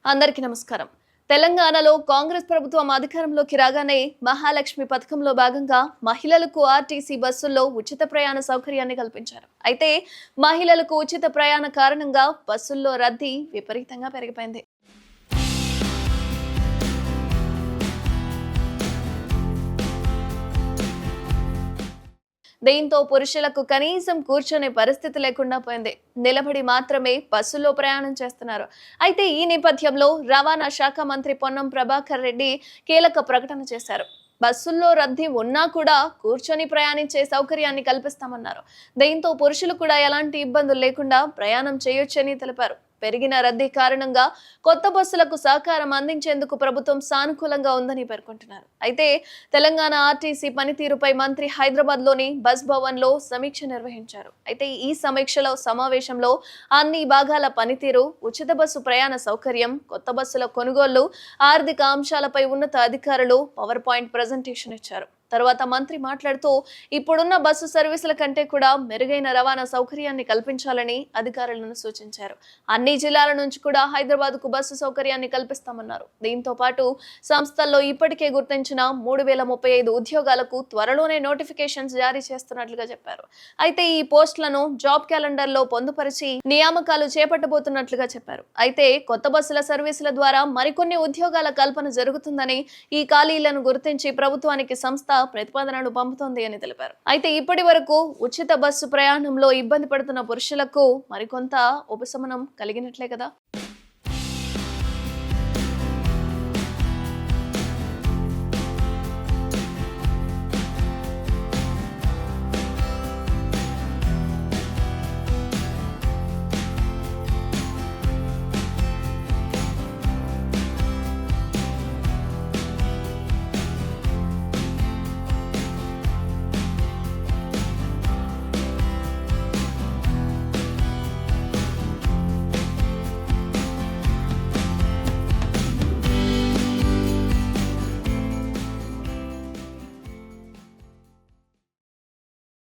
అందరికీ నమస్కారం. తెలంగాణలో కాంగ్రెస్ ప్రభుత్వం అధికారంలోకి రాగానే మహాలక్ష్మి పథకంలో భాగంగా మహిళలకు ఆర్టీసీ బస్సుల్లో ఉచిత ప్రయాణ సౌకర్యాన్ని కల్పించారు. అయితే మహిళలకు ఉచిత ప్రయాణ కారణంగా బస్సుల్లో రద్దీ విపరీతంగా పెరిగిపోయింది. దీంతో పురుషులకు కనీసం కూర్చొనే పరిస్థితి లేకుండా పోయింది. నిలబడి మాత్రమే బస్సులో ప్రయాణం చేస్తున్నారు. అయితే ఈ నేపథ్యంలో రవాణా శాఖ మంత్రి పొన్నం ప్రభాకర్ రెడ్డి కీలక ప్రకటన చేశారు. బస్సుల్లో రద్దీ ఉన్నా కూడా కూర్చొని ప్రయాణించే సౌకర్యాన్ని కల్పిస్తామన్నారు. దీంతో పురుషులు కూడా ఎలాంటి ఇబ్బందులు లేకుండా ప్రయాణం చేయొచ్చని తెలిపారు. పెరిగిన రద్దీ కారణంగా కొత్త బస్సులకు సహకారం అందించేందుకు ప్రభుత్వం సానుకూలంగా ఉందని పేర్కొంటున్నారు. అయితే తెలంగాణ ఆర్టీసీ పనితీరుపై మంత్రి హైదరాబాద్ లోని బస్ భవన్ లో సమీక్ష నిర్వహించారు. అయితే ఈ సమావేశంలో అన్ని భాగాల పనితీరు, ఉచిత బస్సు ప్రయాణ సౌకర్యం, కొత్త బస్సుల కొనుగోళ్లు, ఆర్థిక అంశాలపై ఉన్నత అధికారులు పవర్ పాయింట్ ప్రజెంటేషన్ ఇచ్చారు. తర్వాత మంత్రి మాట్లాడుతూ ఇప్పుడున్న బస్సు సర్వీసుల కంటే కూడా మెరుగైన రవాణా సౌకర్యాన్ని కల్పించాలని అధికారులను సూచించారు. అన్ని జిల్లాల నుంచి కూడా హైదరాబాద్ కు బస్సు సౌకర్యాన్ని కల్పిస్తామన్నారు. దీంతో పాటు సంస్థల్లో ఇప్పటికే గుర్తించిన 3035 ఉద్యోగాలకు త్వరలోనే నోటిఫికేషన్స్ జారీ చేస్తున్నట్లుగా చెప్పారు. అయితే ఈ పోస్టులను జాబ్ క్యాలెండర్ లో పొందుపరిచి నియామకాలు చేపట్టబోతున్నట్లుగా చెప్పారు. అయితే కొత్త బస్సుల సర్వీసుల ద్వారా మరికొన్ని ఉద్యోగాల కల్పన జరుగుతుందని, ఈ ఖాళీలను గుర్తించి ప్రభుత్వానికి సంస్థ ప్రతిపాదనను పంపుతోంది అని తెలిపారు. అయితే ఇప్పటి వరకు ఉచిత బస్సు ప్రయాణంలో ఇబ్బంది పడుతున్న పురుషులకు మరికొంత ఉపశమనం కలిగినట్లే కదా.